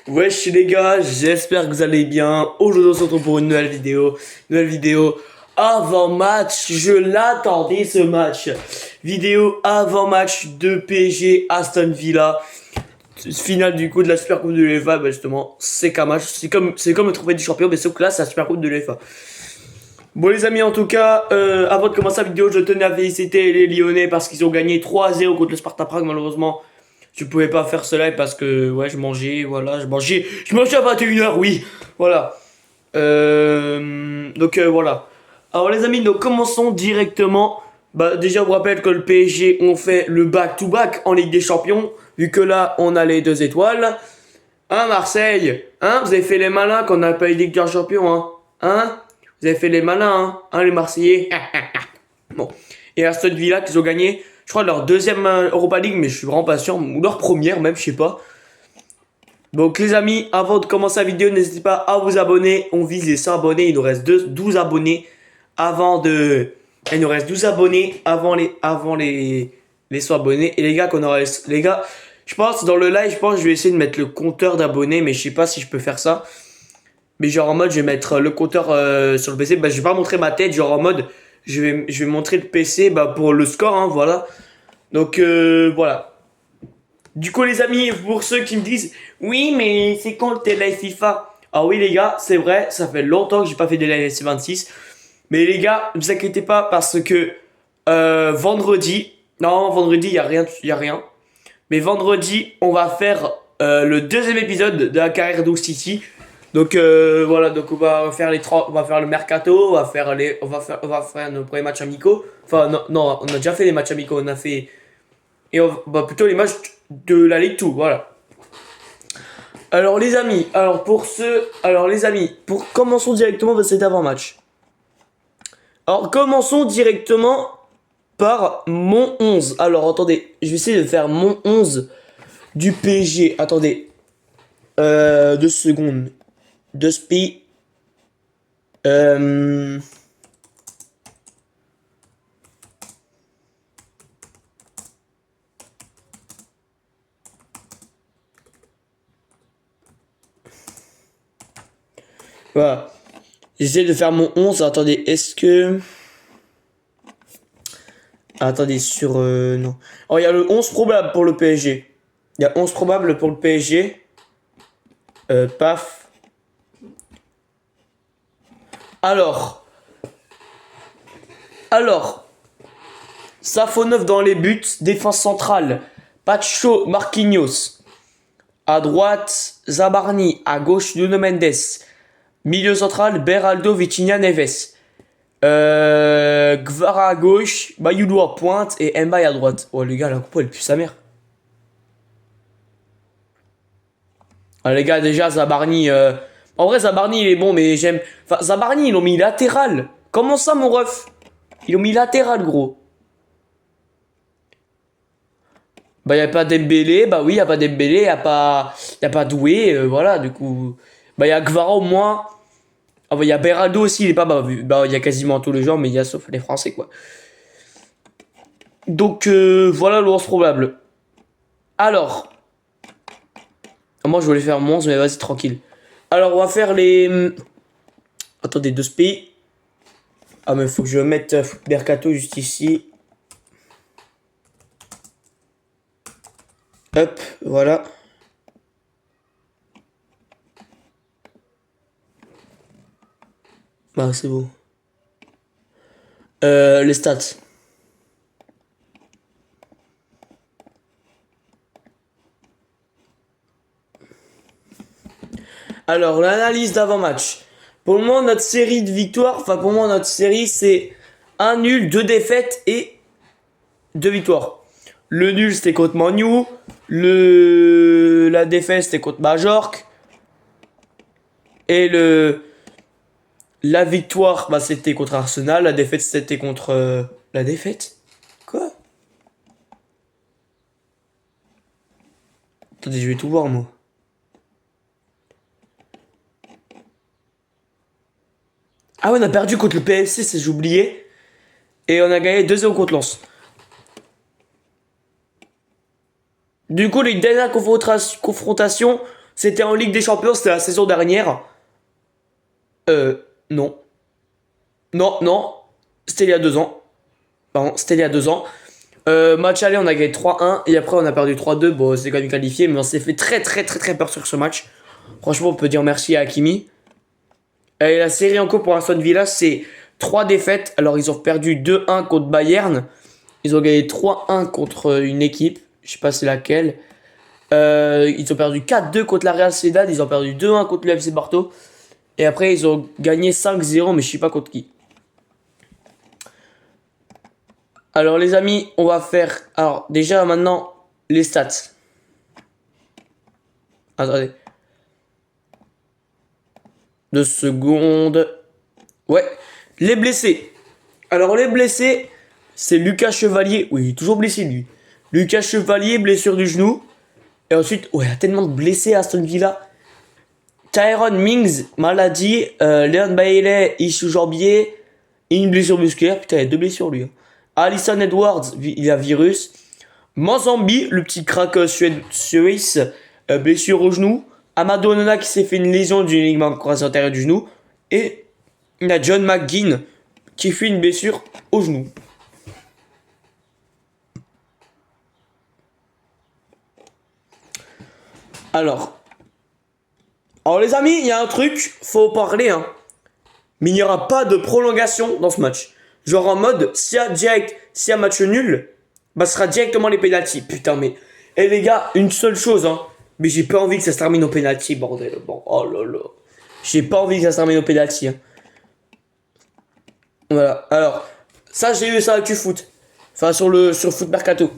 Wesh les gars, j'espère que vous allez bien. Aujourd'hui on se retrouve pour une nouvelle vidéo. Avant match, je l'attendais ce match. Vidéo avant match de PSG Aston Villa. Finale du coup de la Super Coupe de l'UEFA, bah justement, c'est qu'un match. C'est comme le trophée du champion, mais sauf que là c'est la Super Coupe de l'UEFA. Bon les amis, en tout cas, avant de commencer la vidéo, je tenais à féliciter les Lyonnais parce qu'ils ont gagné 3-0 contre le Sparta Prague. Malheureusement, je pouvais pas faire cela parce que ouais, je mangeais à 21h, oui, voilà. Voilà. Alors les amis, donc commençons directement. Bah déjà, on vous rappelle que le PSG ont fait le back-to-back en Ligue des Champions, vu que là on a les 2 étoiles. Hein, Marseille, hein, vous avez fait les malins qu'on n'a pas eu Ligue des Champions, hein, vous avez fait les malins, hein, les Marseillais. Bon. Et Aston Villa qu'ils ont gagné, je crois, leur deuxième Europa League, mais je suis vraiment pas sûr, ou leur première même, je sais pas. Donc les amis, avant de commencer la vidéo, n'hésitez pas à vous abonner. On vise les 100 abonnés, il nous reste 12 abonnés avant de... Il nous reste 12 abonnés avant les 100 abonnés. Et les gars, les gars, je pense dans le live, je vais essayer de mettre le compteur d'abonnés, mais je sais pas si je peux faire ça. Mais genre en mode, je vais mettre le compteur sur le PC. Bah, je vais pas montrer ma tête, genre en mode, je vais montrer le PC bah, pour le score, hein, voilà. Donc voilà. Du coup les amis, pour ceux qui me disent, oui mais c'est quand tes live FIFA? Ah oui les gars, c'est vrai, ça fait longtemps que j'ai pas fait des live FC26. Mais les gars, ne vous inquiétez pas parce que vendredi, non vendredi y a rien. Mais vendredi, on va faire le deuxième épisode de la carrière d'Oak City. Donc voilà, donc on va faire on va faire le mercato, on va faire nos premiers matchs amicaux. Enfin non, on a déjà fait les matchs amicaux, on a fait bah, plutôt les matchs de la Ligue 2, voilà. Alors les amis, commençons directement cet avant-match. Alors commençons directement par mon 11. Alors attendez, je vais essayer de faire mon 11 du PSG. Attendez. 2 secondes. 2 spi. Voilà. J'essaie de faire mon 11. Attendez, est-ce que... Attendez, non. Alors, il y a le 11 probable pour le PSG. Il y a 11 probable pour le PSG. Paf. Alors. Safonov dans les buts. Défense centrale. Pacho Marquinhos. À droite, Zabarni. À gauche, Nuno Mendes. Milieu central, Beraldo, Vitinha, Neves. Gvara à gauche, Bayulu à pointe et Mbaye à droite. Oh les gars, la coupe elle pue sa mère. Ah les gars, déjà Zabarni. En vrai, Zabarni il est bon, mais j'aime. Enfin, Zabarni ils l'ont mis latéral. Comment ça, mon ref? Ils l'ont mis latéral, gros. Bah, y a pas Dembélé. Bah oui, y a pas Dembélé. Y a pas Doué. Voilà, du coup. Bah, y a Gvara au moins. Ah bah, il y a Beraldo aussi, il est pas bah, il y a quasiment tous les joueurs, mais il y a sauf les Français, quoi. Donc, voilà le 11 probable. Alors. Moi, je voulais faire mon 11, mais vas-y, tranquille. Alors, on va faire les... Attendez, 2 spi. Ah, mais faut que je mette Mercato juste ici. Hop, voilà. Bah, c'est beau. Les stats. Alors, l'analyse d'avant-match. Pour le moment, notre série de victoires, enfin, pour moi, notre série, c'est 1 nul, 2 défaites et 2 victoires. Le nul, c'était contre Manu. La défaite, c'était contre Majorque. Et la victoire, bah, c'était contre Arsenal. La défaite, c'était contre... La défaite? Quoi? Attendez, je vais tout voir, moi. Ah ouais, on a perdu contre le PFC, c'est j'ai oublié. Et on a gagné 2-0 contre Lens. Du coup, les dernières confrontations C'était en Ligue des Champions, c'était la saison dernière. Non. Non, non. C'était il y a 2 ans. Pardon, c'était il y a 2 ans. Match aller, on a gagné 3-1 et après on a perdu 3-2. Bon, c'est quand même qualifié, mais on s'est fait très très très très peur sur ce match. Franchement, on peut dire merci à Hakimi. Et la série en cours pour Aston Villa, c'est 3 défaites. Alors, ils ont perdu 2-1 contre Bayern. Ils ont gagné 3-1 contre une équipe. Je sais pas c'est laquelle. Ils ont perdu 4-2 contre la Real Sociedad. Ils ont perdu 2-1 contre le FC Porto. Et après, ils ont gagné 5-0, mais je sais pas contre qui. Alors, les amis, on va faire... Alors, déjà, maintenant, les stats. Attendez. 2 secondes. Ouais. Les blessés. Alors, les blessés, c'est Lucas Chevalier. Oui, il est toujours blessé, lui. Lucas Chevalier, blessure du genou. Et ensuite, ouais, il y a tellement de blessés à Aston Villa. Tyrone Mings, maladie. Leon Bailey, issue jambier. Et une blessure musculaire. Putain, il y a 2 blessures, lui. Alisson Edwards, il a virus. Mozambi, le petit crack suisse, blessure au genou. Amadou Onana qui s'est fait une lésion du ligament croisé antérieur du genou. Et il y a John McGinn qui fait une blessure au genou. Alors les amis, il y a un truc, faut parler, hein. Mais il n'y aura pas de prolongation dans ce match. Genre en mode, s'il y a match nul, bah ce sera directement les pénaltys. Putain, mais... Eh les gars, une seule chose, hein. Mais j'ai pas envie que ça se termine au pénalty, bordel. Bon, oh là là. J'ai pas envie que ça se termine au pénalty, hein. Voilà, alors, ça j'ai eu ça avec du foot. Enfin, sur Foot Mercato.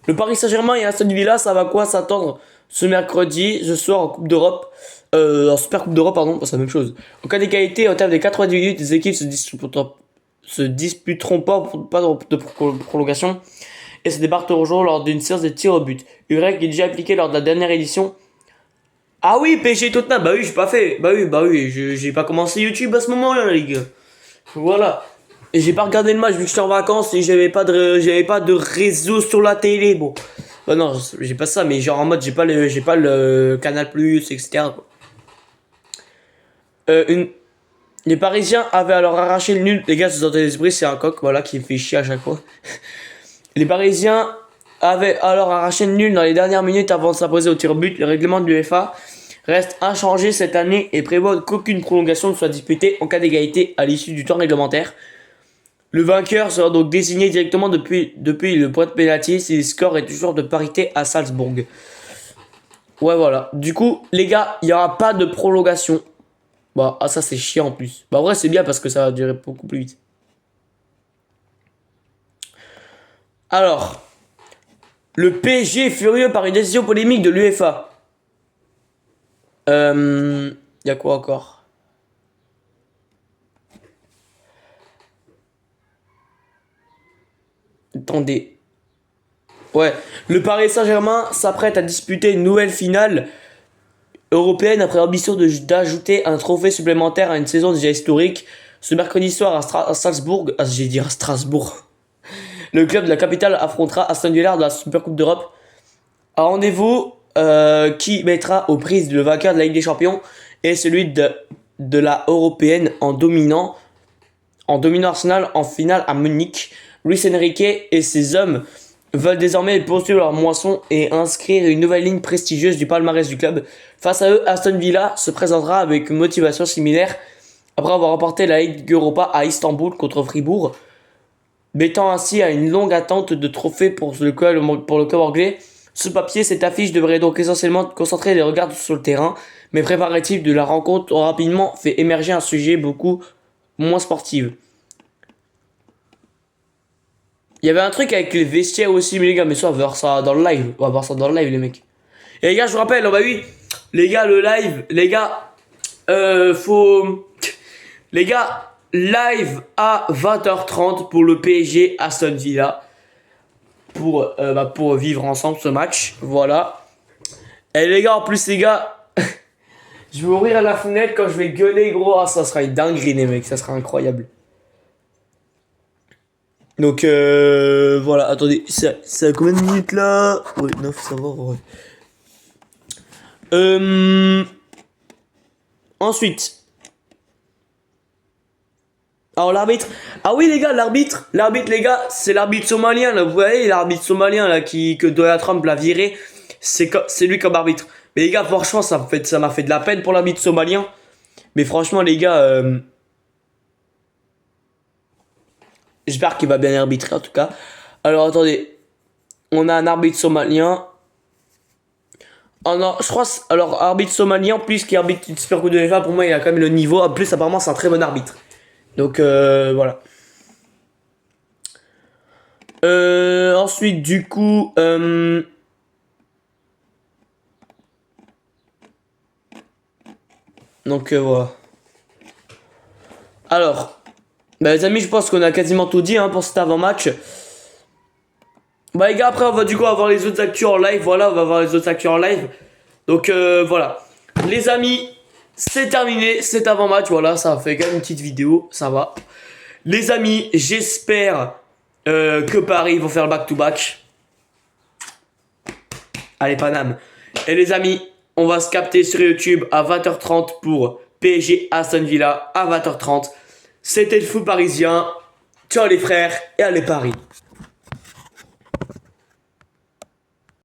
Le Paris Saint-Germain et Aston Villa, ça va quoi s'attendre ce mercredi, ce soir en Coupe d'Europe. En Super Coupe d'Europe, pardon, c'est la même chose. En cas d'égalité, au terme des 90 minutes, les équipes se disputeront pas de prolongation et se départageront lors d'une séance de tir au but. Une règle qui est déjà appliquée lors de la dernière édition. Ah oui, PSG Tottenham, bah oui, j'ai pas fait. Bah oui, j'ai pas commencé YouTube à ce moment-là, les gars. Voilà. Et j'ai pas regardé le match vu que j'étais en vacances et j'avais pas de réseau sur la télé. Bon. Bah non, j'ai pas ça, mais genre en mode j'ai pas le Canal Plus, etc. quoi. Les Parisiens avaient alors arraché le nul. Les gars, vous entendez l'esprit, c'est un coq, voilà, qui me fait chier à chaque fois. Les Parisiens avaient alors arraché le nul dans les dernières minutes avant de s'imposer au tir au but. Le règlement de l'UEFA reste inchangé cette année et prévoit qu'aucune prolongation ne soit disputée en cas d'égalité à l'issue du temps réglementaire. Le vainqueur sera donc désigné directement depuis le point de pénalty si le score est toujours de parité à Salzbourg. Ouais, voilà. Du coup, les gars, il n'y aura pas de prolongation. Bah, ça c'est chiant en plus. Bah, en vrai, c'est bien parce que ça va durer beaucoup plus vite. Alors, le PSG est furieux par une décision polémique de l'UEFA. Y a quoi encore? Attendez. Ouais, le Paris Saint-Germain s'apprête à disputer une nouvelle finale européenne après l'ambition d'ajouter un trophée supplémentaire à une saison déjà historique. Ce mercredi soir à Salzbourg, j'ai dit à Strasbourg, le club de la capitale affrontera Aston Villa dans la Super Coupe d'Europe. Un rendez-vous qui mettra aux prises le vainqueur de la Ligue des Champions et celui de la européenne en dominant Arsenal en finale à Munich. Luis Enrique et ses hommes veulent désormais poursuivre leur moisson et inscrire une nouvelle ligne prestigieuse du palmarès du club. Face à eux, Aston Villa se présentera avec une motivation similaire après avoir remporté la Ligue Europa à Istanbul contre Fribourg, mettant ainsi à une longue attente de trophées pour le club anglais. Ce papier, cette affiche devrait donc essentiellement concentrer les regards sur le terrain, mais préparatifs de la rencontre ont rapidement fait émerger un sujet beaucoup moins sportif. Il y avait un truc avec les vestiaires aussi, mais les gars, mais ça, on va voir ça dans le live. On va voir ça dans le live, les mecs. Et les gars, je vous rappelle, oh bah oui, les gars, le live, les gars, Les gars, live à 20h30 pour le PSG Aston Villa. Pour vivre ensemble ce match, voilà. Et les gars, en plus, les gars, je vais ouvrir à la fenêtre quand je vais gueuler, gros. Ah, ça sera une dinguerie, les mecs, ça sera incroyable. Donc voilà, attendez, c'est à combien de minutes là? Ouais, 9, ça va, ouais. Ensuite. Alors l'arbitre. Ah oui les gars, l'arbitre les gars, c'est l'arbitre somalien là. Vous voyez l'arbitre somalien là que Donald Trump l'a viré. C'est lui comme arbitre. Mais les gars, franchement, ça m'a fait de la peine pour l'arbitre somalien. Mais franchement les gars, j'espère qu'il va bien arbitrer en tout cas. Alors attendez, on a un arbitre somalien. Oh non, je crois. Alors arbitre somalien plus qu'arbitre du Super Coupe de UEFA, pour moi il a quand même le niveau. En plus apparemment c'est un très bon arbitre. Donc voilà. Ensuite du coup donc voilà. Alors bah, les amis, je pense qu'on a quasiment tout dit pour cet avant-match. Bah les gars, après on va du coup avoir les autres actus en live. Voilà, on va voir les autres actus en live. Donc voilà. Les amis, c'est terminé cet avant-match. Voilà, ça fait quand même une petite vidéo, ça va. Les amis, j'espère que Paris vont faire le back-to-back. Allez, Paname. Et les amis, on va se capter sur YouTube à 20h30 pour PSG Aston Villa à 20h30. C'était le foot parisien. Ciao les frères et allez Paris.